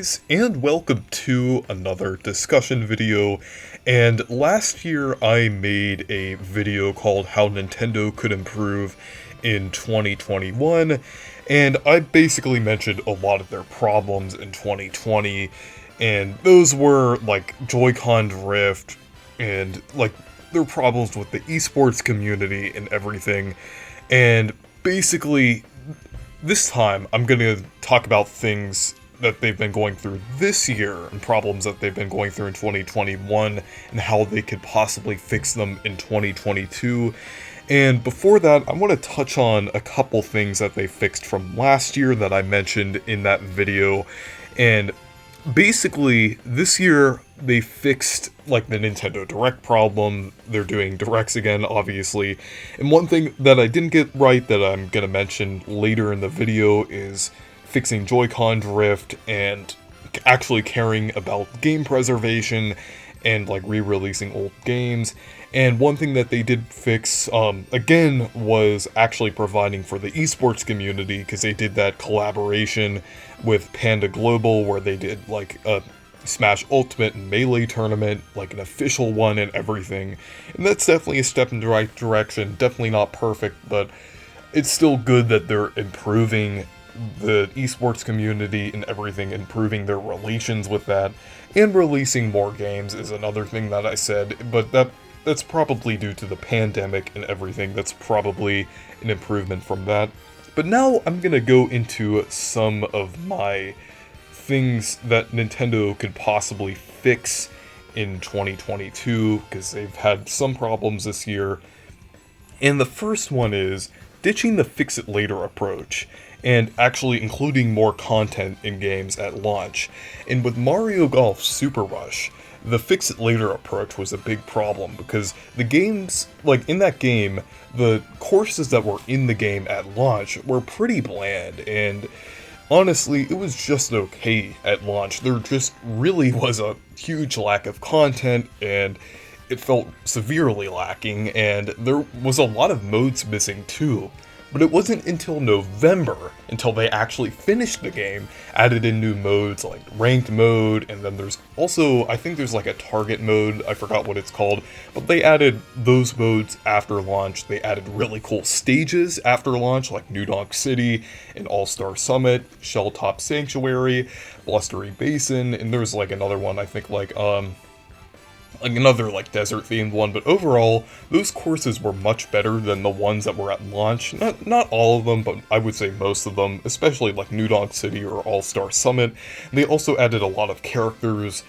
guys, and welcome to another discussion video. And last year I made a video called How Nintendo Could Improve in 2021, and I basically mentioned a lot of their problems in 2020, and those were like Joy-Con drift, and like their problems with the esports community and everything. And basically, this time I'm gonna talk about things that they've been going through this year and problems that they've been going through in 2021 and how they could possibly fix them in 2022. And before that, I want to touch on a couple things that they fixed from last year that I mentioned in that video. And basically, this year they fixed like the Nintendo Direct problem. They're doing Directs again, obviously. And one thing that I didn't get right that I'm gonna mention later in the video is fixing Joy-Con drift and actually caring about game preservation and like re-releasing old games. And one thing that they did fix, again, was actually providing for the esports community, because they did that collaboration with Panda Global where they did like a Smash Ultimate and Melee tournament, like an official one and everything. And that's definitely a step in the right direction. Definitely not perfect, but it's still good that they're improving the esports community and everything, improving their relations with that, and releasing more games is another thing that I said, but that's probably due to the pandemic and everything. That's probably an improvement from that. But now I'm gonna go into some of my things that Nintendo could possibly fix in 2022, because they've had some problems this year. And the first one is ditching the fix-it-later approach, and actually including more content in games at launch. And with Mario Golf Super Rush, the fix-it-later approach was a big problem, because the games, like in that game, the courses that were in the game at launch were pretty bland, and honestly, it was just okay at launch. There just really was a huge lack of content, and it felt severely lacking, and there was a lot of modes missing too. But it wasn't until November, until they actually finished the game, added in new modes like ranked mode, and then there's also, I think there's like a target mode, I forgot what it's called, but they added those modes after launch. They added really cool stages after launch, like New Donk City and All-Star Summit, Shelltop Sanctuary, Blustery Basin, and there's like another one, I think like another like desert themed one. But overall, those courses were much better than the ones that were at launch. Not all of them, but I would say most of them, especially like New Donk City or All-Star Summit. And they also added a lot of characters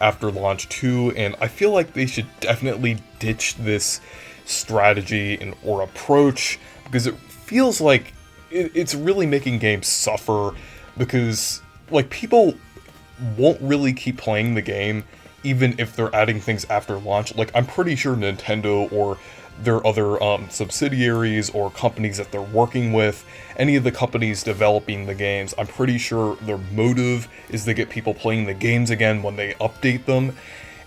after launch too, and I feel like they should definitely ditch this strategy and or approach, because it feels like it's really making games suffer, because like people won't really keep playing the game even if they're adding things after launch. Like, I'm pretty sure Nintendo or their other subsidiaries or companies that they're working with, any of the companies developing the games, I'm pretty sure their motive is to get people playing the games again when they update them.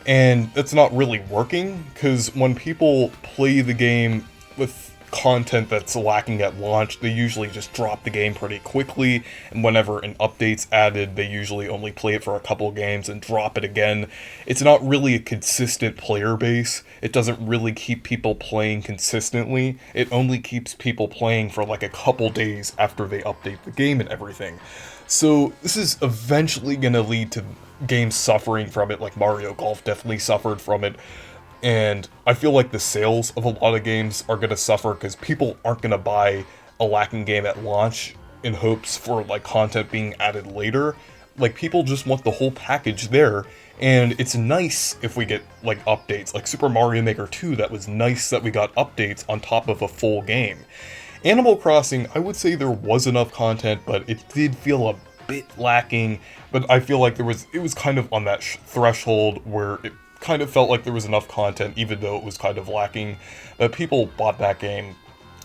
And that's not really working, because when people play the game with content that's lacking at launch, they usually just drop the game pretty quickly, and whenever an update's added, they usually only play it for a couple games and drop it again. It's not really a consistent player base. It doesn't really keep people playing consistently. It only keeps people playing for like a couple days after they update the game and everything. So this is eventually going to lead to games suffering from it, like Mario Golf definitely suffered from it. And I feel like the sales of a lot of games are going to suffer, because people aren't going to buy a lacking game at launch in hopes for like content being added later. Like, people just want the whole package there, and it's nice if we get like updates. Like Super Mario Maker 2, that was nice that we got updates on top of a full game. Animal Crossing, I would say there was enough content, but it did feel a bit lacking. But I feel like it was kind of on that threshold where it kind of felt like there was enough content, even though it was kind of lacking. But people bought that game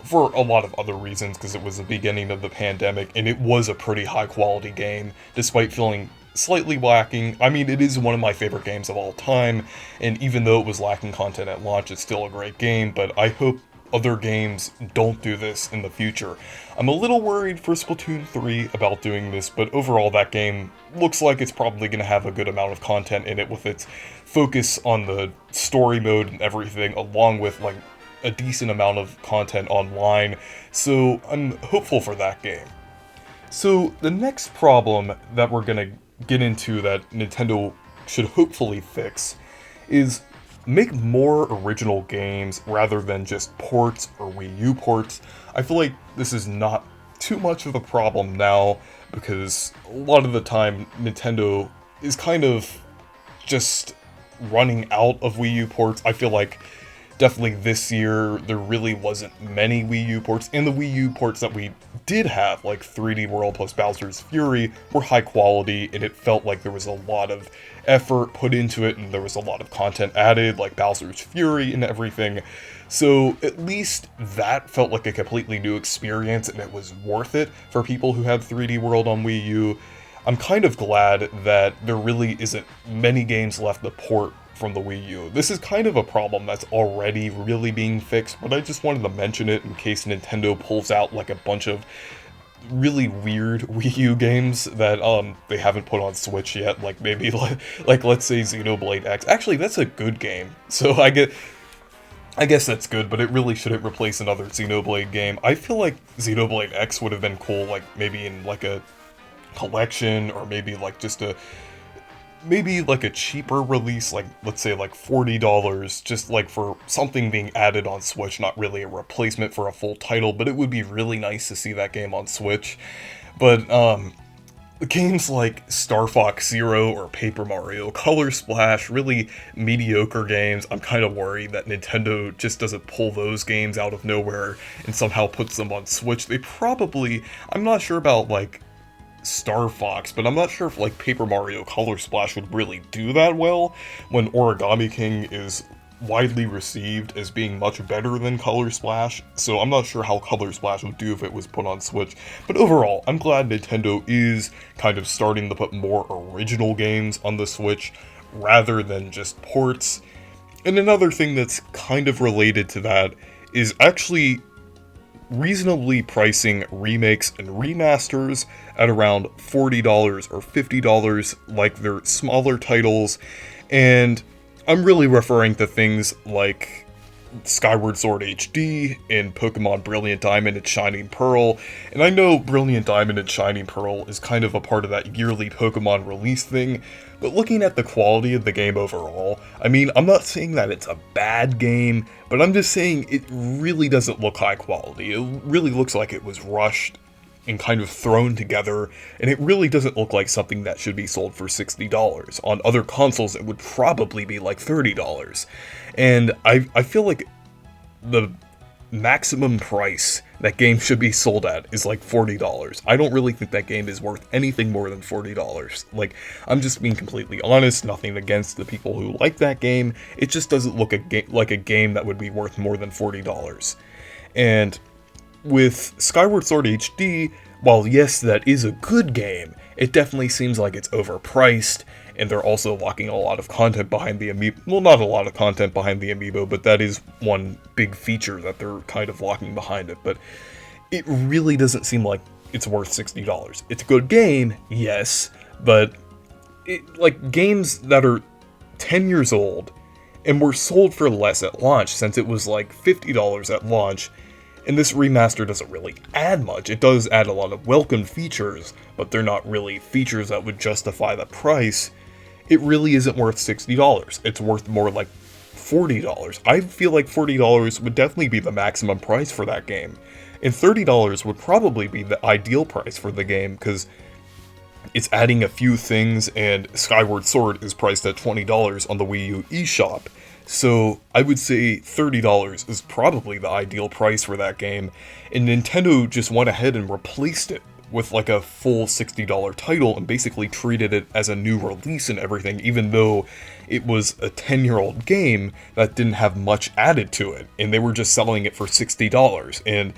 for a lot of other reasons, because it was the beginning of the pandemic, and it was a pretty high quality game, despite feeling slightly lacking. I mean, it is one of my favorite games of all time, and even though it was lacking content at launch, it's still a great game. But I hope other games don't do this in the future. I'm a little worried for Splatoon 3 about doing this, but overall that game looks like it's probably going to have a good amount of content in it with its focus on the story mode and everything, along with like a decent amount of content online, so I'm hopeful for that game. So the next problem that we're going to get into that Nintendo should hopefully fix is make more original games rather than just ports or Wii U ports. I feel like this is not too much of a problem now because a lot of the time Nintendo is kind of just running out of Wii U ports. I feel like definitely this year there really wasn't many Wii U ports, and the Wii U ports that we did have, like 3D World plus Bowser's Fury, were high quality, and it felt like there was a lot of effort put into it, and there was a lot of content added, like Bowser's Fury and everything. So at least that felt like a completely new experience, and it was worth it for people who had 3D World on Wii U. I'm kind of glad that there really isn't many games left to port from the Wii U. This is kind of a problem that's already really being fixed, but I just wanted to mention it in case Nintendo pulls out like a bunch of really weird Wii U games that they haven't put on Switch yet, like maybe like let's say Xenoblade X. Actually, that's a good game. So I guess that's good, but it really shouldn't replace another Xenoblade game. I feel like Xenoblade X would have been cool, like maybe in like a collection, or maybe like just a cheaper release, like let's say like $40, just like for something being added on Switch, not really a replacement for a full title, but it would be really nice to see that game on Switch. But games like Star Fox Zero or Paper Mario Color Splash, really mediocre games, I'm kind of worried that Nintendo just doesn't pull those games out of nowhere and somehow puts them on Switch. They probably, I'm not sure about like Star Fox, but I'm not sure if like Paper Mario Color Splash would really do that well when Origami King is widely received as being much better than Color Splash, so I'm not sure how Color Splash would do if it was put on Switch. But overall, I'm glad Nintendo is kind of starting to put more original games on the Switch rather than just ports. And another thing that's kind of related to that is actually reasonably pricing remakes and remasters at around $40 or $50 like their smaller titles, and I'm really referring to things like Skyward Sword HD and Pokemon Brilliant Diamond and Shining Pearl. And I know Brilliant Diamond and Shining Pearl is kind of a part of that yearly Pokemon release thing, but looking at the quality of the game overall, I mean, I'm not saying that it's a bad game, but I'm just saying it really doesn't look high quality. It really looks like it was rushed and kind of thrown together, and it really doesn't look like something that should be sold for $60. On other consoles, it would probably be like $30. And I feel like the maximum price that game should be sold at is like $40. I don't really think that game is worth anything more than $40. Like, I'm just being completely honest, nothing against the people who like that game. It just doesn't look like a game that would be worth more than $40. And with Skyward Sword HD, while yes, that is a good game, it definitely seems like it's overpriced, and they're also locking a lot of content behind the amiibo. Well, not a lot of content behind the amiibo, but that is one big feature that they're kind of locking behind it. But it really doesn't seem like it's worth $60. It's a good game, yes, but like games that are 10 years old and were sold for less at launch, since it was like $50 at launch. And this remaster doesn't really add much. It does add a lot of welcome features, but they're not really features that would justify the price. It really isn't worth $60. It's worth more like $40. I feel like $40 would definitely be the maximum price for that game. And $30 would probably be the ideal price for the game, because it's adding a few things, and Skyward Sword is priced at $20 on the Wii U eShop. So I would say $30 is probably the ideal price for that game, and Nintendo just went ahead and replaced it with like a full $60 title and basically treated it as a new release and everything, even though it was a 10-year-old game that didn't have much added to it, and they were just selling it for $60. And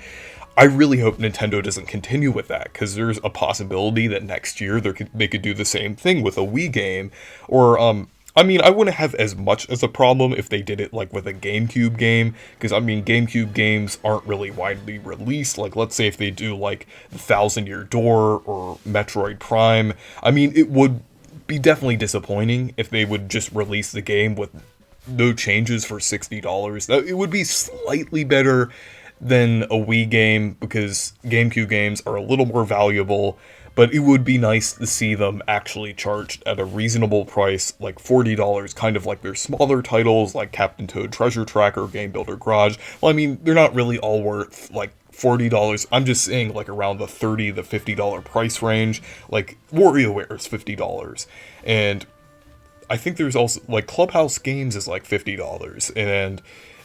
I really hope Nintendo doesn't continue with that, because there's a possibility that next year they could do the same thing with a Wii game, or I mean, I wouldn't have as much as a problem if they did it like with a GameCube game, because I mean, GameCube games aren't really widely released. Like, let's say if they do like The Thousand Year Door or Metroid Prime, I mean, it would be definitely disappointing if they would just release the game with no changes for $60. That it would be slightly better than a Wii game because GameCube games are a little more valuable, but it would be nice to see them actually charged at a reasonable price, like $40, kind of like their smaller titles like Captain Toad Treasure Tracker, Game Builder Garage. Well, I mean, they're not really all worth like $40. I'm just saying like around the $30 to $50 price range. Like WarioWare is $50. And I think there's also like Clubhouse Games is like $50, and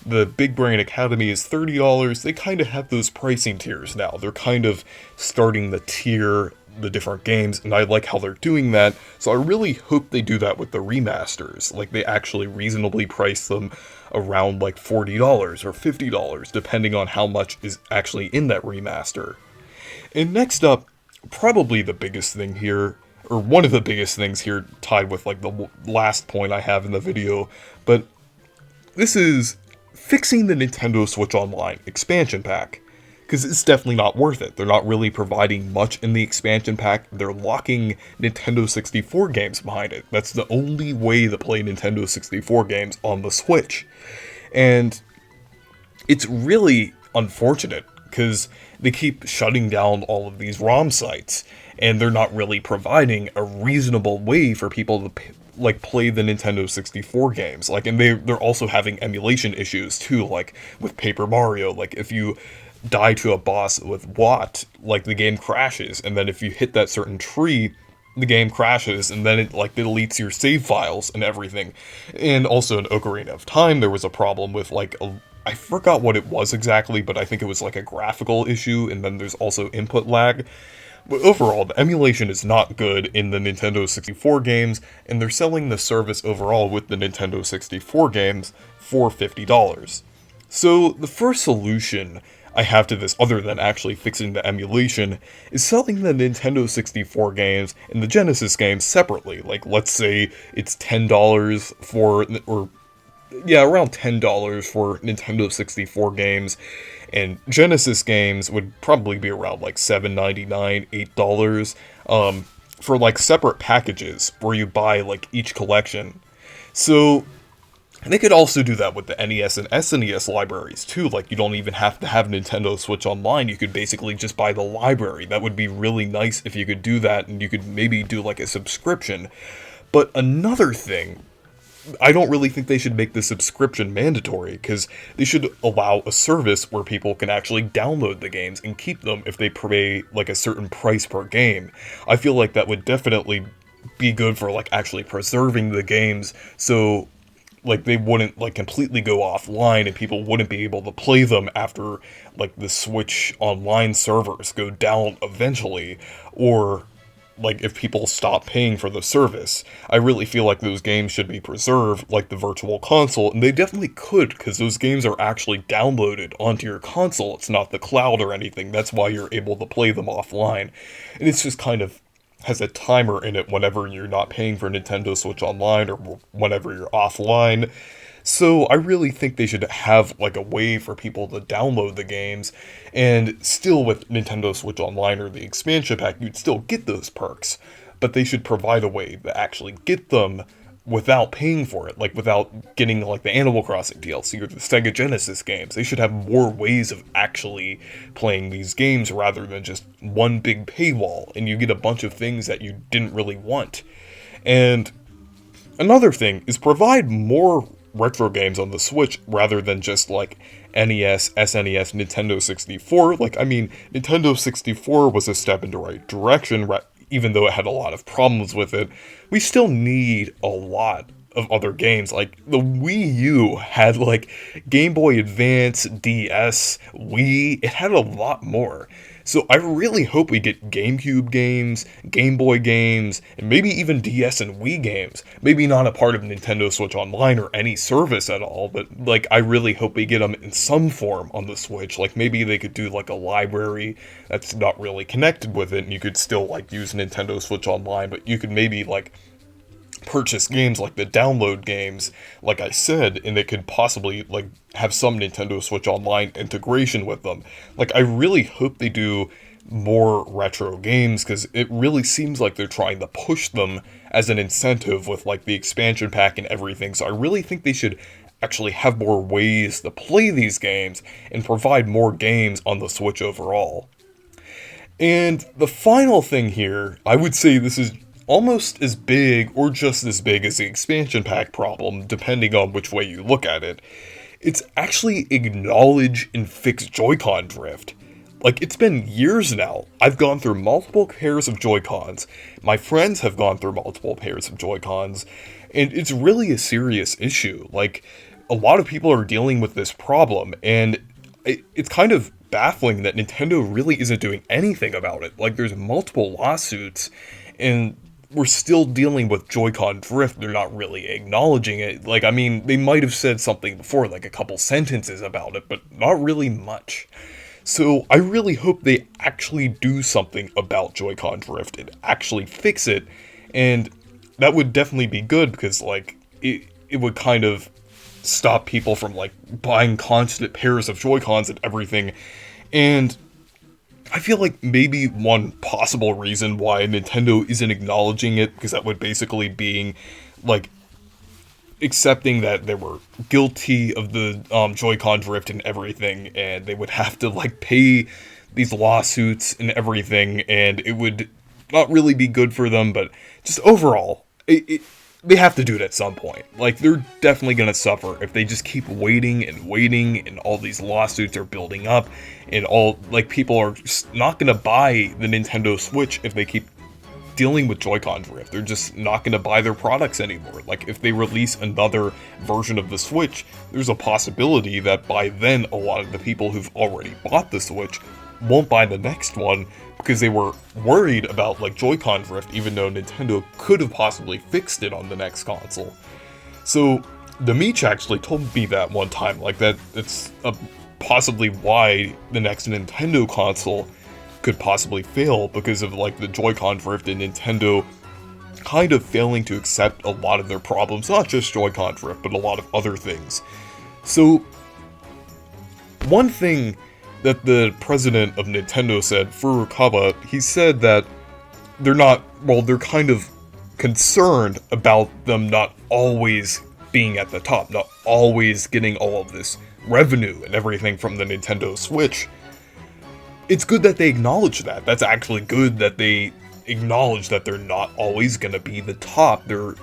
the Big Brain Academy is $30. They kind of have those pricing tiers now. They're kind of starting to tier the different games, and I like how they're doing that. So I really hope they do that with the remasters. Like they actually reasonably price them around like $40 or $50, depending on how much is actually in that remaster. And next up, probably the biggest thing here, or one of the biggest things here, tied with like the last point I have in the video, but this is fixing the Nintendo Switch Online expansion pack. Because it's definitely not worth it. They're not really providing much in the expansion pack. They're locking Nintendo 64 games behind it. That's the only way to play Nintendo 64 games on the Switch. And it's really unfortunate because they keep shutting down all of these ROM sites, and they're not really providing a reasonable way for people to like play the Nintendo 64 games. Like, and they're also having emulation issues too, like with Paper Mario. Like if you die to a boss with Watt, like the game crashes, and then if you hit that certain tree, the game crashes, and then it like deletes your save files and everything. And also in Ocarina of Time, there was a problem with like I forgot what it was exactly, but I think it was like a graphical issue, and then there's also input lag. But overall, the emulation is not good in the Nintendo 64 games, and they're selling the service overall with the Nintendo 64 games for $50. So the first solution I have to this, other than actually fixing the emulation, is selling the Nintendo 64 games and the Genesis games separately. Like, let's say it's $10 for, or yeah, around $10 for Nintendo 64 games, and Genesis games would probably be around like $7.99, $8, for like separate packages where you buy like each collection. So they could also do that with the NES and SNES libraries too. Like, you don't even have to have Nintendo Switch Online. You could basically just buy the library. That would be really nice if you could do that, and you could maybe do like a subscription. But another thing, I don't really think they should make the subscription mandatory, because they should allow a service where people can actually download the games and keep them if they pay like a certain price per game. I feel like that would definitely be good for like actually preserving the games, so like they wouldn't like completely go offline and people wouldn't be able to play them after like the Switch Online servers go down eventually, or like if people stop paying for the service. I really feel like those games should be preserved like the Virtual Console, and they definitely could, because those games are actually downloaded onto your console. It's not the cloud or anything. That's why you're able to play them offline. And it's just kind of has a timer in it whenever you're not paying for Nintendo Switch Online or whenever you're offline. So I really think they should have like a way for people to download the games, and still with Nintendo Switch Online or the expansion pack, you'd still get those perks, but they should provide a way to actually get them without paying for it, like without getting like the Animal Crossing DLC or the Sega Genesis games. They should have more ways of actually playing these games rather than just one big paywall, and you get a bunch of things that you didn't really want. And another thing is provide more retro games on the Switch rather than just like NES, SNES, Nintendo 64. Like, I mean, Nintendo 64 was a step in the right direction, even though it had a lot of problems with it. We still need a lot of other games. Like, the Wii U had like Game Boy Advance, DS, Wii. It had a lot more. So I really hope we get GameCube games, Game Boy games, and maybe even DS and Wii games. Maybe not a part of Nintendo Switch Online or any service at all, but like I really hope we get them in some form on the Switch. Like maybe they could do like a library that's not really connected with it, and you could still like use Nintendo Switch Online, but you could maybe like purchase games, like the download games, like I said, and they could possibly, like, have some Nintendo Switch Online integration with them. Like, I really hope they do more retro games, because it really seems like they're trying to push them as an incentive with, like, the expansion pack and everything, so I really think they should actually have more ways to play these games and provide more games on the Switch overall. And the final thing here, I would say this is almost as big or just as big as the expansion pack problem, depending on which way you look at it. It's actually acknowledge and fix Joy-Con drift. Like, it's been years now. I've gone through multiple pairs of Joy-Cons. My friends have gone through multiple pairs of Joy-Cons. And it's really a serious issue. Like, a lot of people are dealing with this problem, and it's kind of baffling that Nintendo really isn't doing anything about it. Like, there's multiple lawsuits, and we're still dealing with Joy-Con drift. They're not really acknowledging it. Like, I mean, they might have said something before, like a couple sentences about it, but not really much. So I really hope they actually do something about Joy-Con drift and actually fix it, and that would definitely be good, because, like, it would kind of stop people from, like, buying constant pairs of Joy-Cons and everything. And I feel like maybe one possible reason why Nintendo isn't acknowledging it, because that would basically being, like, accepting that they were guilty of the Joy-Con drift and everything, and they would have to, like, pay these lawsuits and everything, and it would not really be good for them, but just overall, they have to do it at some point. Like, they're definitely going to suffer if they just keep waiting, and all these lawsuits are building up, and like, people are just not going to buy the Nintendo Switch if they keep dealing with Joy-Con drift. They're just not going to buy their products anymore. Like, if they release another version of the Switch, there's a possibility that by then a lot of the people who've already bought the Switch won't buy the next one, because they were worried about, like, Joy-Con drift, even though Nintendo could have possibly fixed it on the next console. So, the Meech actually told me that one time, like, that it's possibly why the next Nintendo console could possibly fail, because of, like, the Joy-Con drift and Nintendo kind of failing to accept a lot of their problems, not just Joy-Con drift, but a lot of other things. So, one thing that the president of Nintendo said, Furukawa, he said that they're kind of concerned about them not always being at the top, not always getting all of this revenue and everything from the Nintendo Switch. It's good that they acknowledge that. That's actually good that they acknowledge that they're not always gonna be the top. They're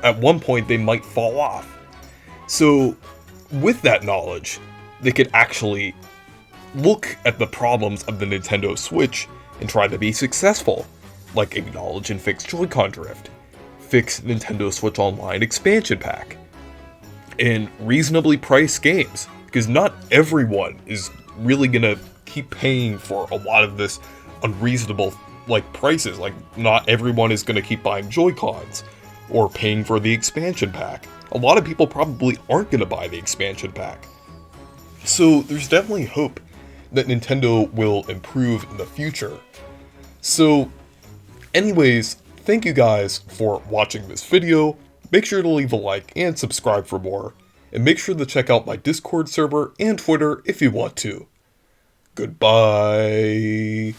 at one point they might fall off. So, with that knowledge, they could actually look at the problems of the Nintendo Switch and try to be successful, like acknowledge and fix Joy-Con drift, fix Nintendo Switch Online expansion pack, and reasonably priced games, because not everyone is really gonna keep paying for a lot of this unreasonable, like, prices. Like, not everyone is gonna keep buying Joy-Cons or paying for the expansion pack. A lot of people probably aren't gonna buy the expansion pack. So there's definitely hope that Nintendo will improve in the future. So, anyways, thank you guys for watching this video. Make sure to leave a like and subscribe for more. And make sure to check out my Discord server and Twitter if you want to. Goodbye.